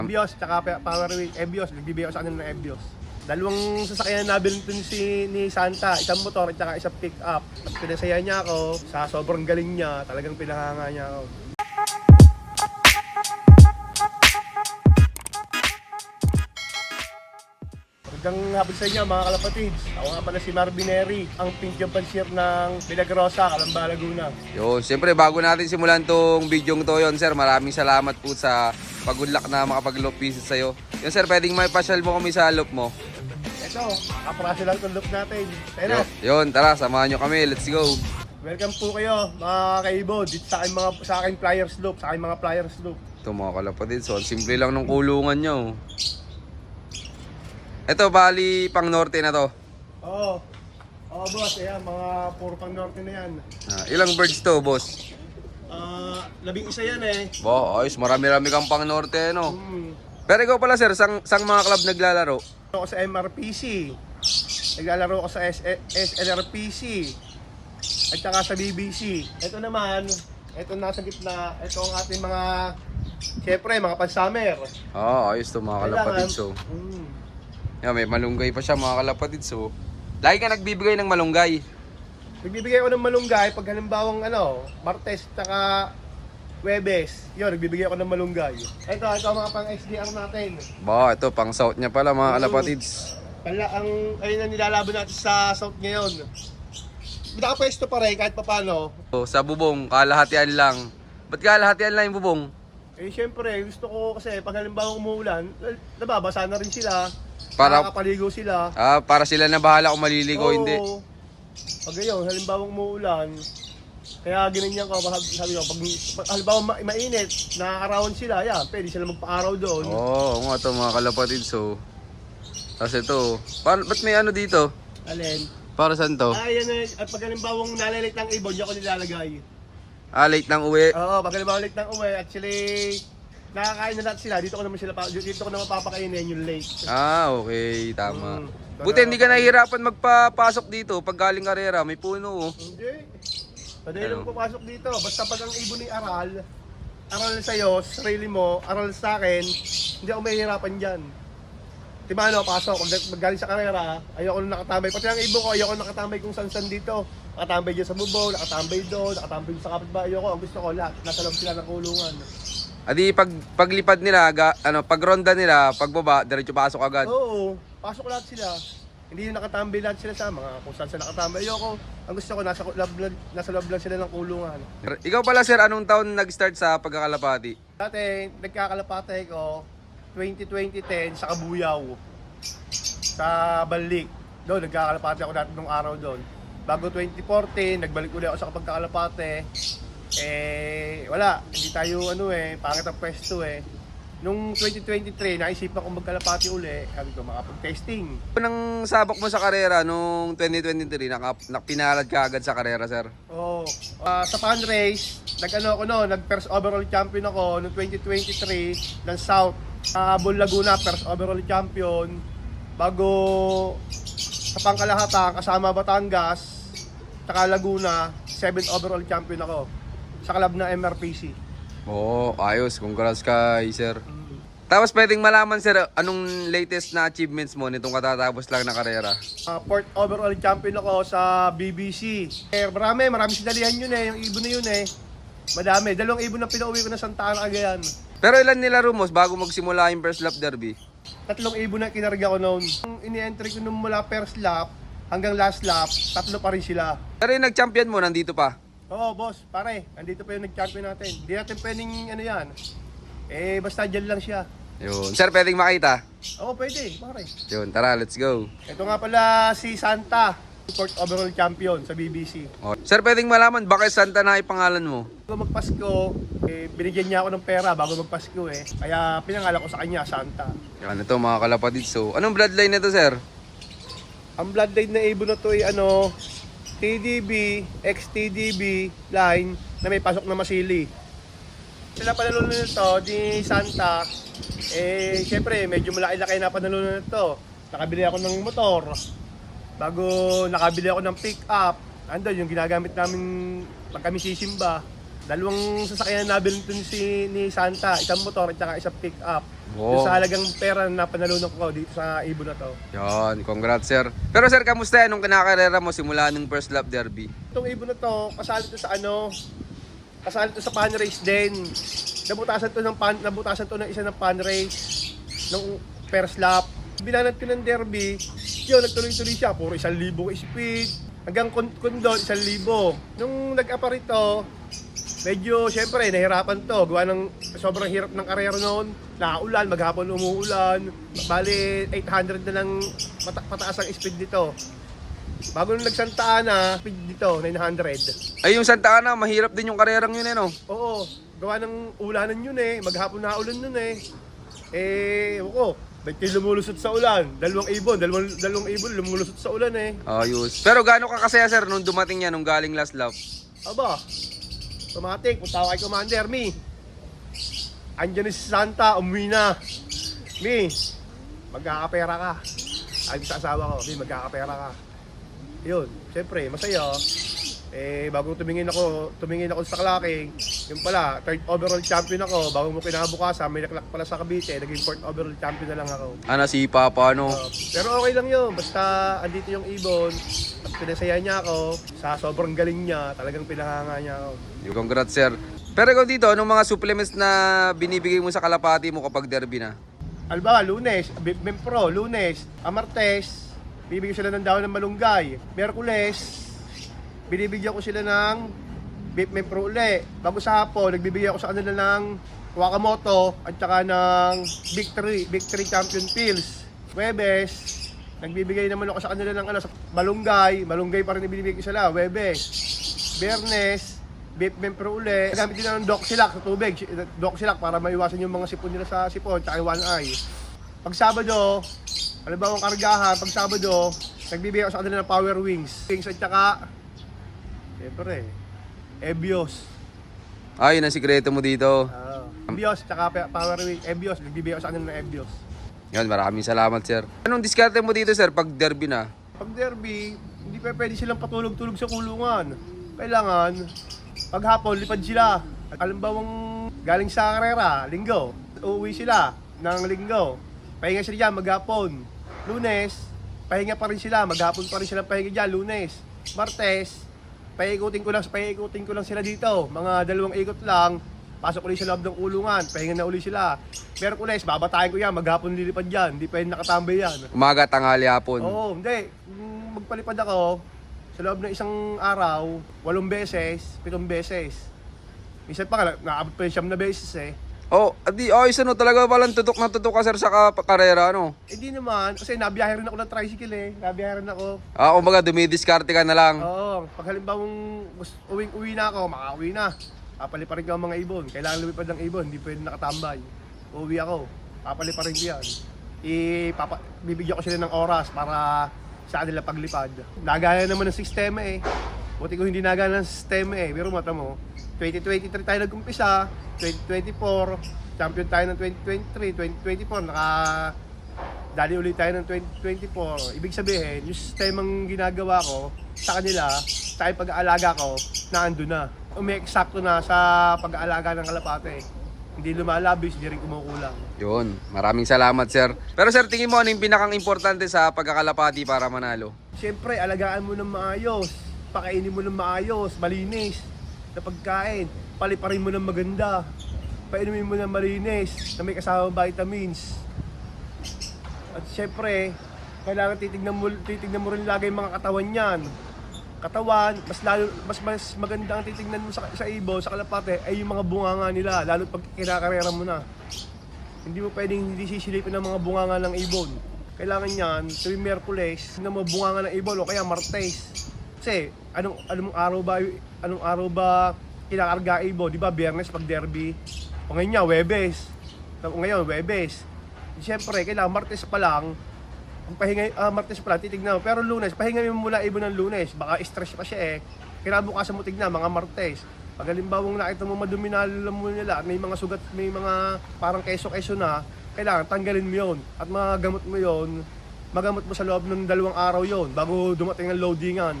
Ebios, tsaka Powerway, Ebios, nagbibigay ako sa kanila ng Ebios. Dalawang sasakyan na nabili ni Santa, isang motor at saka isang pick-up. At pinasaya niya ako, sa sobrang galing niya, talagang pinahanga niya ako. Magandang hapon sa inyo mga kalapatids. Ako nga pala si Marvin Neri, ang pink championship ng Milagrosa, Calamba, Laguna. Yun, siyempre bago natin simulan tong video to yon, sir, maraming salamat po sa pag-good luck na makapag-loop visit sa'yo. Yun sir, pwedeng may pasyal mo kami sa loop mo. Ito, kaprasyo lang itong loop natin. Tayo na. Yun, tara, samahan nyo kami, let's go. Welcome po kayo mga kaibo dito sa aking flyers loop, sa aking mga flyers loop. Ito mga kalapatid, so simple lang ng kulungan nyo. Ito, bali pang norte na to. Oo. Oo boss, ayan, mga puro pang norte na yan. Ilang birds to, boss? 11 yan eh. Ayos, marami-rami kang pang norte, no? Hmm. Pero ikaw pala sir, sang mga club naglalaro? Ako sa MRPC. Naglalaro ako sa SLRPC. At saka sa BBC. Ito naman, ito nasa gitna, ito ang ating mga, syempre, mga pan-summer. Ayos to mga kalapatid, so. Yan, may malunggay pa siya mga kalapatid, so. Lagi ka nagbibigay ng malunggay. Nagbibigay ako ng malunggay pag halimbawang Martes tsaka Webes. Yun, nagbibigay ako ng malunggay. Ito mga pang SDR natin. Ito pang south niya pala mga kalapatids. Ayun ang nilalaban natin sa South ngayon. Nakapwesto pa rin kahit papano. Sa bubong, kalahatian lang. Ba't kalahatian lang yung bubong? Siyempre, gusto ko kasi pag halimbawa umuulan, nababasa na rin sila. Para nakakapaligo sila. Para sila na bahala kung maliligo o hindi. Pag yun, halimbawa umuulan, kaya ginanyan ko, sabi ko, pag halimbawa mainit, nakakarawan sila, yan, pwede sila magpa-araw doon. Oo nga ito mga kalapatid, so. Tapos ito, ba't may ano dito? Alin? Para saan to? Yan at pag halimbawa nalalit ng ibon, diyan ko nilalagay. Late nang uwi. Oo, pag halimbawa late ng uwi, actually, nakakain na lahat sila, dito ko naman papakainin yung late. Okay, tama. Buti hindi ka nahihirapan magpapasok dito pag galing karera, may puno oh. Hindi. Madali lang papasok dito. Basta pag ang ibon ni aral sa'yo, sarili mo, aral sa akin, hindi ako mahihirapan dyan. Diba pasok, pag galing sa karera, ayoko na nakatambay. Pati ang ibon ko, ayoko nakatambay kung san-san dito. Nakatambay dyan sa bubaw, nakatambay doon, nakatambay sa kapitbahay. Ayoko, ang gusto ko lahat, nasa loob sila ng kulungan. Adi paglipad nila, pag ronda nila, pagbaba, diretso pasok agad. Oo, pasok lahat sila. Hindi yung nakatambay lahat sila sa mga kung saan sila nakatambay. Ayoko, ang gusto ko nasa loob lang sila ng kulungan. Ikaw pala sir, anong taon nag-start sa pagkakalapati? Dati, nagkakalapatay ko 2010 sa Kabuyaw. Sa Balik. Doon, nagkakalapate ako dati nung araw doon. Bago 2014, nagbalik ulit ako sa pagkakalapate. Wala. Hindi tayo, pangit ang pwesto Nung 2023, naisipan kong magkalapati uli. Sabi ko, makapag-testing. Anong sabak mo sa karera nung 2023? Pinalad ka agad sa karera, sir? Oo. Sa fan race, nag-first overall champion ako noong 2023 ng South. Bull Laguna, first overall champion. Bago sa pangkalahatan, kasama Batangas, saka Laguna, 7th overall champion ako sa club na MRPC. Ayos. Congrats kay sir. Tapos pwedeng malaman sir, anong latest na achievements mo nitong katatapos lang na karera? 4th overall champion ako sa BBC. Marami sinalihan yun yung ibon na yun Madami. 2 ibon na pinauwi ko na Santa Ana, Cagayan. Pero ilan nilaro mo bago magsimula yung first lap derby? 3 ibon na kinarga ko noon. Ini-entry ko nung mula first lap hanggang last lap, 3 pa rin sila. Pero yung nag-champion mo, nandito pa? Oo, boss, pare. Nandito pa yung nag-champion natin. Hindi natin pwedeng yan. Basta dyan lang siya. Yun. Sir, pwedeng makita? Oo, pwede, pare. Yun, tara, let's go. Ito nga pala si Santa, 4th overall champion sa BBC. Sir, pwedeng malaman, bakit Santa na ipangalan mo? Bago magpasko, binigyan niya ako ng pera bago magpasko Kaya pinangalan ko sa kanya, Santa. Yan, ito mga kalapatid. So, anong bloodline nito, sir? Ang bloodline na ibon na to ay TDB, ex-TDB line na may pasok na masili. Sila panalunan nito, di Santa. Syempre, medyo malaki-laki na panalunan nito. Nakabili ako ng motor. Bago nakabili ako ng pick-up. Andun, yung ginagamit namin pag kami sisimba. Dalawang sasakyan na nabili nito ni Santa, isang motor at saka isang pick-up. Wow. Sa halagang pera na panalunan ko dito sa ibon na to. Yan, congrats sir. Pero sir, kamusta yan nung kinakarera mo simula nung first lap derby? Itong ibon na to, kasali to sa kasali to sa pan race din. Nabutasan to ng isa ng pan race nung first lap. Binanat ko ng derby, yun, nagtuloy-tuloy siya, puro 1,000 speed. Hanggang kundon, 1,000. Nung nag-apa rito, medyo, syempre, nahirapan to. Gawa ng sobrang hirap ng karera noon. Naulan, maghapon umuulan. Bali, 800 na lang pataas ang speed dito. Bago nung nagsantaan na, speed dito, 900. Ay, yung Santa Ana, mahirap din yung karerang yun eh, no? Oo, gawa ng ulanan yun eh. Maghapon na ulan nun eh. Ba't kayo lumulusot sa ulan? Dalawang ibon lumulusot sa ulan eh. Ayos. Pero gaano ka kasaya sir nung dumating yan, nung galing last lap? Aba, automatic, punta ako kay Commander, andyan na si Santa, umuwi na. Magkakapera ka. Sabi sa asawa ko, magkakapera ka. Yun, siyempre, masaya. Bago tumingin ako sa clacking, yung pala, 3rd overall champion ako. Bago mo kinabukasan, may naklak pala sa Cavite, naging 4th overall champion na lang ako. Si Papa, no? Pero okay lang yun, basta andito yung ibon, at pinasaya niya ako, sa sobrang galing niya, talagang pinahanga niya ako. Congrats sir. Pero ikaw dito, anong mga supplements na binibigay mo sa kalapati mo kapag derby na? Alba, Lunes, Pro, Lunes, Martes, bibigyan sila ng dahon ng malunggay. Miyerkules, binibigyan ko sila ng Beef Pro uli. Bago sa hapon, nagbibigyan ko sa kanila ng Wakamoto at saka ng Victory Champion Pills. Webes, nagbibigay naman ako sa kanila ng malunggay pa rin ibinibigay ko sila, Webes. Bernes, Beef Pro uli. Gamit din ng Doxylac sa tubig, Doxylac para maiwasan yung mga sipon nila sa sipon, at saka one eye. Pag Sabado, alam ba ang kargahan, pag Sabado, nagbibigay ako sa kanila ng Power Wings. Wings at saka siyempre, Ebios. Yun ang sikreto mo dito. Ebios, tsaka Power Wing. Ebios, nagbibigay ako sa kanila ng Ebios. Yan, maraming salamat sir. Anong diskarte mo dito sir pag derby na? Pag derby, hindi pa pwede silang patulog-tulog sa kulungan. Kailangan, pag hapon, lipad sila. Alam ba galing sa karera, linggo, uuwi sila ng linggo. Pahinga sila dyan, maghapon. Lunes, pahinga pa rin sila, maghapon pa rin sila pahinga dyan, Lunes. Martes, paikutin ko lang sila dito. Mga 2 ikot lang, pasok ulit sa loob ng kulungan, pahinga na ulit sila. Miyerkules, babatayin ko yan, maghapon lilipad yan, hindi pwede nakatambay yan. Umaga, tanghali, hapon. Oo, hindi. Magpalipad ako, sa loob ng isang araw, 8 beses, 7 beses. Minsan pa nga, naabot pa yung 9 na beses eh. Ayos ano, talaga palang tutok na tutok ka sir sa karera, ano? Hindi naman, kasi nabiyahe rin ako ng tricycle eh. Nabiyahe rin ako. Kumbaga dumidiskarte ka na lang. Oo, pag halimbawang uwi na ako, makauwi na. Papaliparin ko ang mga ibon. Kailangan lumipad ng ibon, hindi pwede nakatambay. Uuwi ako, papaliparin ko yan. Bibigyan ko sila ng oras para sa kanila paglipad. Nagaya naman ng sistema eh. Buti ko hindi nagaya ng sistema eh. Pero mata mo, 2023 tayo nag-umpisa, 2024, champion tayo ng 2023, 2024, dali ulit tayo ng 2024. Ibig sabihin, yung sistemang ginagawa ko sa kanila, sa pag-aalaga ko, naando na. Umi-eksakto na sa pag-aalaga ng kalapate. Hindi lumalabis, hindi rin kumukulang. Yun, maraming salamat sir. Pero sir, tingin mo ano yung pinakang importante sa pagkakalapati para manalo? Siyempre, alagaan mo ng maayos, pakainin mo ng maayos, malinis na pagkain, paliparin mo ng maganda, painumin mo ng malinis na may kasamang vitamins. At siyempre, kailangan titignan mo rin lagi yung mga katawan niyan. Katawan, mas maganda ang titignan mo sa ibon, sa kalapate, ay yung mga bunganga nila, lalo pag kinakarera mo na. Hindi mo pwedeng hindi sisilipin ng mga bunganga ng ibon. Kailangan yan, tuwing Miyerkules, na mga bunganga ng ibon o kaya Martes. Kasi, anong araw ba kinakarga ibon? Di ba, Biyernes pag derby? O ngayon nga, Webes. Webes. Siyempre, kailangan Martes pa lang, Martes pa lang, titignan mo. Pero Lunes, pahinga mo mula ibon ng Lunes. Baka stress pa siya eh. Kinabukasan mo tignan, mga Martes. Pag halimbawang nakita mo madumi na mo nila at may mga sugat, may mga parang keso-keso na, kailangan tanggalin mo yun. At magamot mo yun, magamot mo sa loob ng 2 araw yon bago dumating ang loadingan.